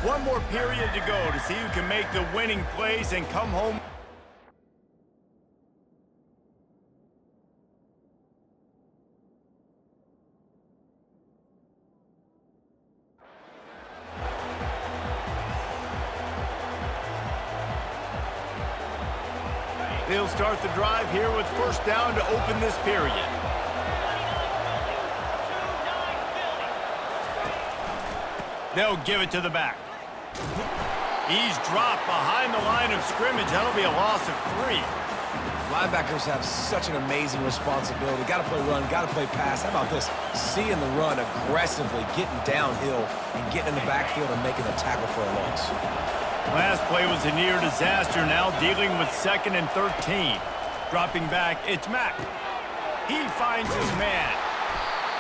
One more period to go to see who can make the winning plays and come home. They'll start the drive here with first down to open this period. They'll give it to the back. He's dropped behind the line of scrimmage. That'll be a loss of 3. Linebackers have such an amazing responsibility. Got to play run, got to play pass. How about this? Seeing the run aggressively, getting downhill, and getting in the backfield and making a tackle for a loss. Last play was a near disaster. Now dealing with 2nd and 13. Dropping back, it's Mack. He finds his man.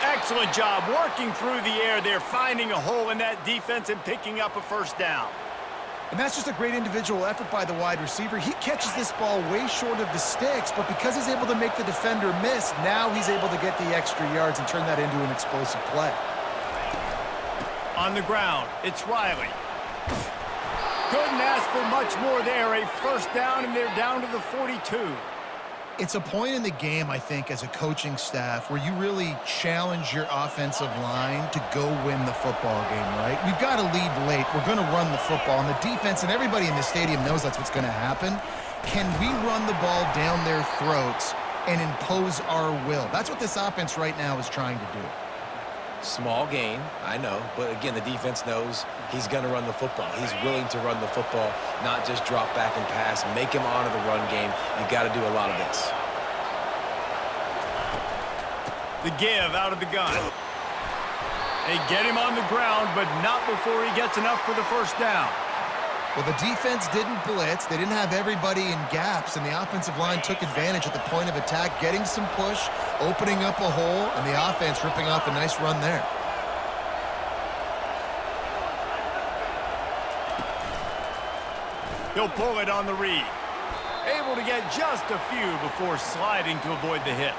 Excellent job working through the air there, finding a hole in that defense and picking up a first down. And that's just a great individual effort by the wide receiver. He catches this ball way short of the sticks, but because he's able to make the defender miss, now he's able to get the extra yards and turn that into an explosive play. On the ground, it's Riley. Couldn't ask for much more there. A first down, and they're down to the 42. It's a point in the game, I think, as a coaching staff where you really challenge your offensive line to go win the football game, right? We've got to lead late. We're going to run the football. And the defense and everybody in the stadium knows that's what's going to happen. Can we run the ball down their throats and impose our will? That's what this offense right now is trying to do. Small gain, I know, but again, the defense knows he's going to run the football. He's willing to run the football, not just drop back and pass, make him honor the run game. You've got to do a lot of this. The give out of the gun. They get him on the ground, but not before he gets enough for the first down. Well, the defense didn't blitz. They didn't have everybody in gaps, and the offensive line took advantage at the point of attack, getting some push, opening up a hole, and the offense ripping off a nice run there. He'll pull it on the read. Able to get just a few before sliding to avoid the hits.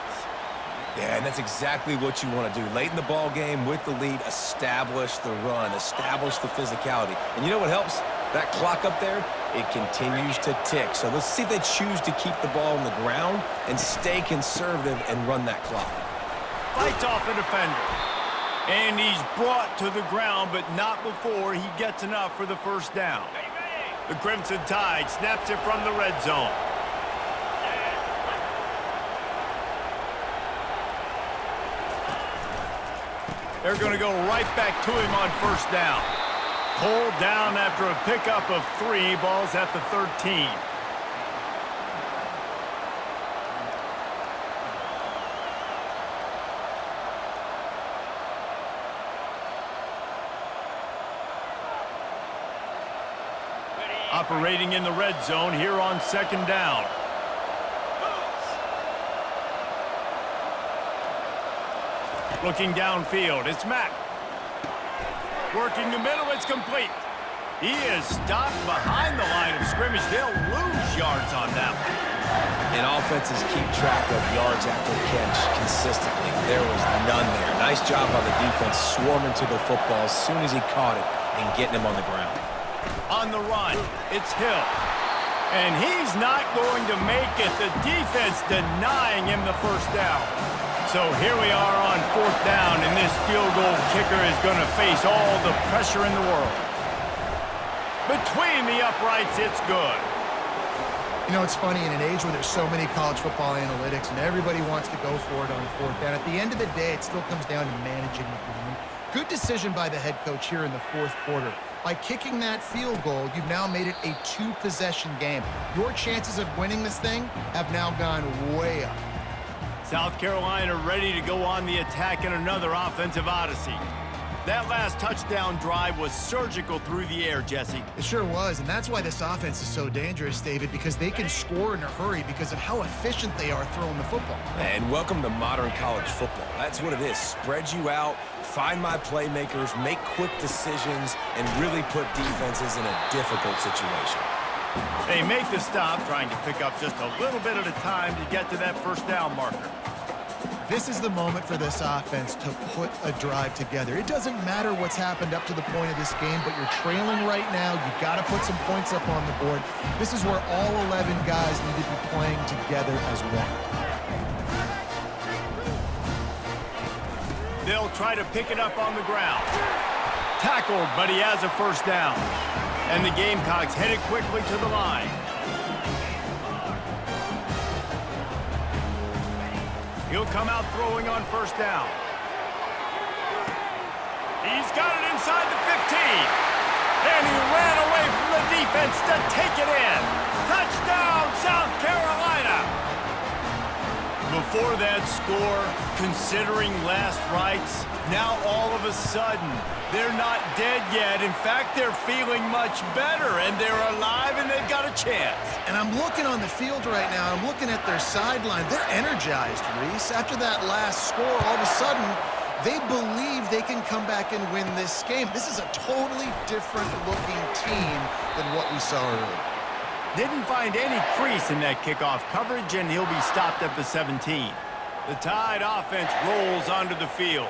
Yeah, and that's exactly what you want to do. Late in the ball game with the lead, establish the run, establish the physicality. And you know what helps? That clock up there, it continues to tick. So let's see if they choose to keep the ball on the ground and stay conservative and run that clock. Fights off a defender. And he's brought to the ground, but not before he gets enough for the first down. The Crimson Tide snaps it from the red zone. They're going to go right back to him on first down. Pulled down after a pickup of 3, balls at the 13. Operating in the red zone here on second down. Looking downfield, it's Mack. Working the middle, it's complete. He is stopped behind the line of scrimmage. They'll lose yards on that one. And offenses keep track of yards after catch consistently. There was none there. Nice job by the defense swarming to the football as soon as he caught it and getting him on the ground. On the run, it's Hill. And he's not going to make it. The defense denying him the first down. So here we are on fourth down, and this field goal kicker is going to face all the pressure in the world. Between the uprights, it's good. You know, it's funny, in an age where there's so many college football analytics and everybody wants to go for it on fourth down, at the end of the day, it still comes down to managing the game. Good decision by the head coach here in the fourth quarter. By kicking that field goal, you've now made it a 2-possession game. Your chances of winning this thing have now gone way up. South Carolina ready to go on the attack in another offensive odyssey. That last touchdown drive was surgical through the air, Jesse. It sure was, and that's why this offense is so dangerous, David, because they can score in a hurry because of how efficient they are throwing the football. And welcome to modern college football. That's what it is. Spread you out, find my playmakers, make quick decisions, and really put defenses in a difficult situation. They make the stop, trying to pick up just a little bit at a time to get to that first down marker. This is the moment for this offense to put a drive together. It doesn't matter what's happened up to the point of this game, but you're trailing right now. You've got to put some points up on the board. This is where all 11 guys need to be playing together as one. They'll try to pick it up on the ground. Tackled, but he has a first down. And the Gamecocks headed quickly to the line. He'll come out throwing on first down. He's got it inside the 15. And he ran away from the defense to take it in. Touchdown, South Carolina. Before that score, considering last rites, now all of a sudden, they're not dead yet. In fact, they're feeling much better, and they're alive, and they've got a chance. And I'm looking on the field right now. I'm looking at their sideline. They're energized, Reese. After that last score, all of a sudden, they believe they can come back and win this game. This is a totally different-looking team than what we saw earlier. Didn't find any crease in that kickoff coverage, and he'll be stopped at the 17. The Tide offense rolls onto the field.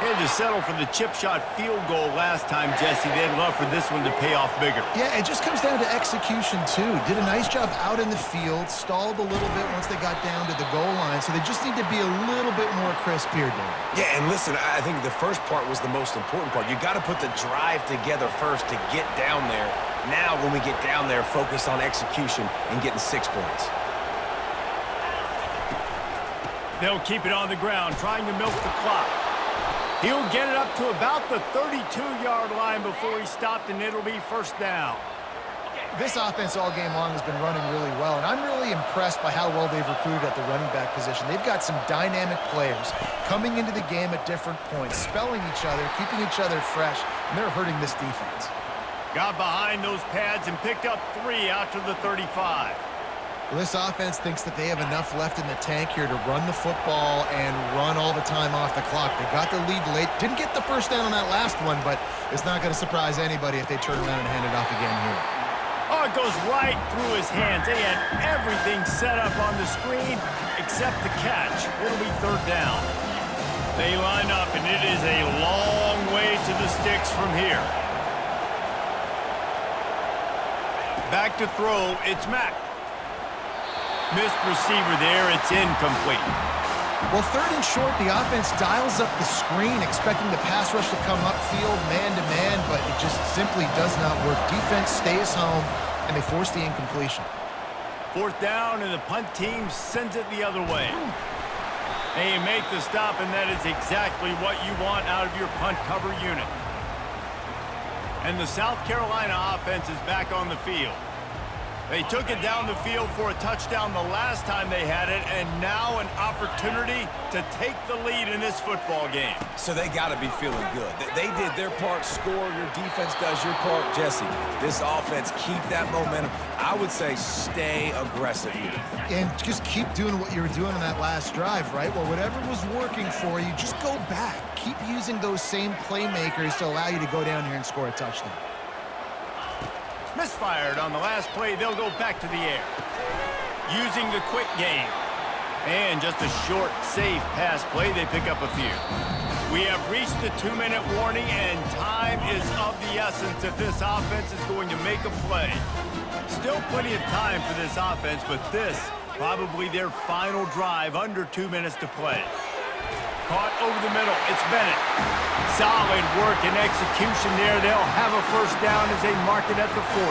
They had to settle for the chip shot field goal last time, Jesse. They'd love for this one to pay off bigger. Yeah, it just comes down to execution, too. Did a nice job out in the field, stalled a little bit once they got down to the goal line, so they just need to be a little bit more crisp here, Dave. Yeah, and listen, I think the first part was the most important part. You got to put the drive together first to get down there. Now, when we get down there, focus on execution and getting 6 points. They'll keep it on the ground, trying to milk the clock. He'll get it up to about the 32-yard line before he stopped, and it'll be first down. This offense all game long has been running really well, and I'm really impressed by how well they've recruited at the running back position. They've got some dynamic players coming into the game at different points, spelling each other, keeping each other fresh, and they're hurting this defense. Got behind those pads and picked up 3 out to the 35. Well, this offense thinks that they have enough left in the tank here to run the football and run all the time off the clock. They got the lead late. Didn't get the first down on that last one, but it's not going to surprise anybody if they turn around and hand it off again here. Oh, it goes right through his hands. They had everything set up on the screen except the catch. It'll be third down. They line up, and it is a long way to the sticks from here. Back to throw, it's Mack. Missed receiver there, it's incomplete. Well, third and short, the offense dials up the screen, expecting the pass rush to come upfield man-to-man, but it just simply does not work. Defense stays home, and they force the incompletion. Fourth down, and the punt team sends it the other way. They make the stop, and that is exactly what you want out of your punt cover unit. And the South Carolina offense is back on the field. They took it down the field for a touchdown the last time they had it, and now an opportunity to take the lead in this football game. So they got to be feeling good. They did their part, score. Your defense does your part, Jesse. This offense, keep that momentum. I would say stay aggressive here. And just keep doing what you were doing on that last drive, right? Well, whatever was working for you, just go back. Keep using those same playmakers to allow you to go down here and score a touchdown. Misfired on the last play, they'll go back to the air. Using the quick game. And just a short, safe pass play, they pick up a few. We have reached the 2-minute warning, and time is of the essence if this offense is going to make a play. Still plenty of time for this offense, but this, probably their final drive, under 2 minutes to play. Caught over the middle, it's Bennett. Solid work and execution there. They'll have a first down as they mark it at the 40.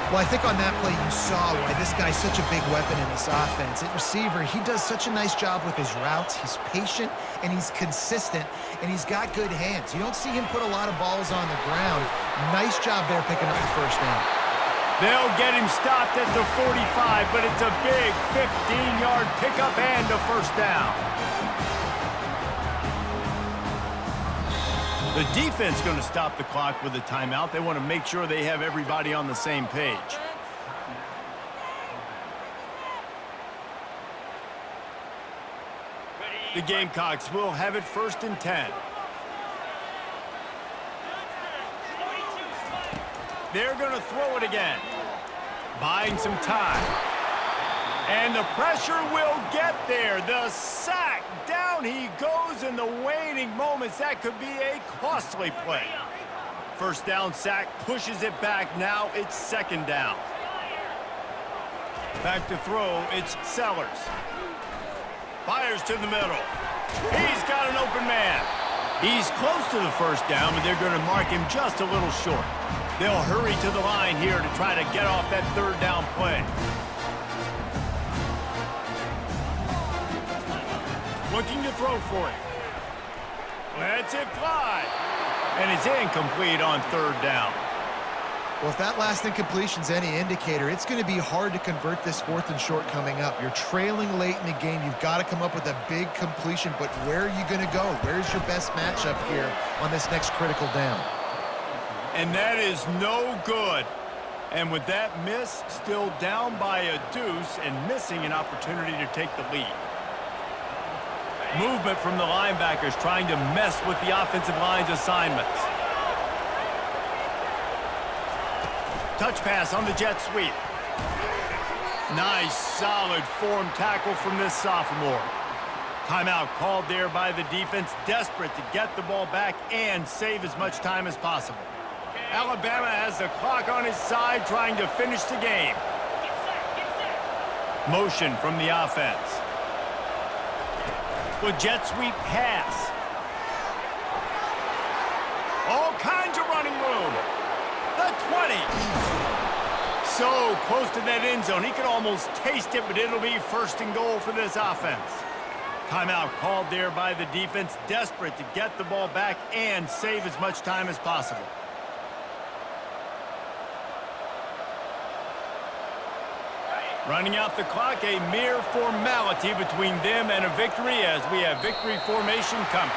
Well, I think on that play you saw why this guy's such a big weapon in this offense. At receiver, he does such a nice job with his routes. He's patient, and he's consistent, and he's got good hands. You don't see him put a lot of balls on the ground. Nice job there picking up the first down. They'll get him stopped at the 45, but it's a big 15-yard pickup and a first down. The defense going to stop the clock with a timeout. They want to make sure they have everybody on the same page. The Gamecocks will have it 1st and 10. They're going to throw it again. Buying some time. And the pressure will get there. The sack. Down he goes in the waning moments. That could be a costly play. First down sack pushes it back. Now it's 2nd down. Back to throw. It's Sellers. Fires to the middle. He's got an open man. He's close to the 1st down, but they're going to mark him just a little short. They'll hurry to the line here to try to get off that 3rd down play. Looking to throw for it. Lets it fly. And it's incomplete on 3rd down. Well, if that last incompletion's any indicator, it's going to be hard to convert this 4th and short coming up. You're trailing late in the game. You've got to come up with a big completion, but where are you going to go? Where's your best matchup here on this next critical down? And that is no good. And with that miss, still down by a deuce and missing an opportunity to take the lead. Movement from the linebackers trying to mess with the offensive line's assignments. Touch pass on the jet sweep. Nice, solid form tackle from this sophomore. Timeout called there by the defense, desperate to get the ball back and save as much time as possible. Alabama has the clock on his side, trying to finish the game. Motion from the offense. With jet sweep pass. All kinds of running room. The 20. So close to that end zone. He could almost taste it, but it'll be 1st and goal for this offense. Timeout called there by the defense, desperate to get the ball back and save as much time as possible. Running out the clock, a mere formality between them and a victory as we have victory formation coming.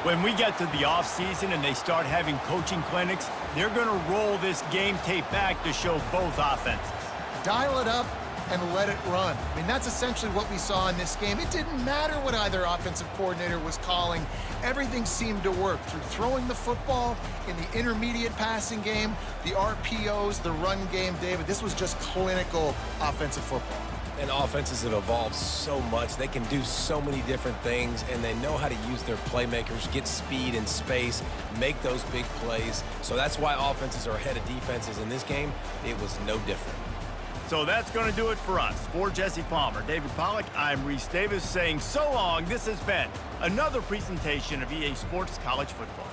When we get to the offseason and they start having coaching clinics, they're going to roll this game tape back to show both offenses. Dial it up and let it run. I mean, that's essentially what we saw in this game. It didn't matter what either offensive coordinator was calling. Everything seemed to work through throwing the football in the intermediate passing game, the RPOs, the run game. David, this was just clinical offensive football. And offenses have evolved so much. They can do so many different things, and they know how to use their playmakers, get speed and space, make those big plays. So that's why offenses are ahead of defenses in this game. It was no different. So that's going to do it for us. For Jesse Palmer, David Pollack, I'm Reese Davis saying so long. This has been another presentation of EA Sports College Football.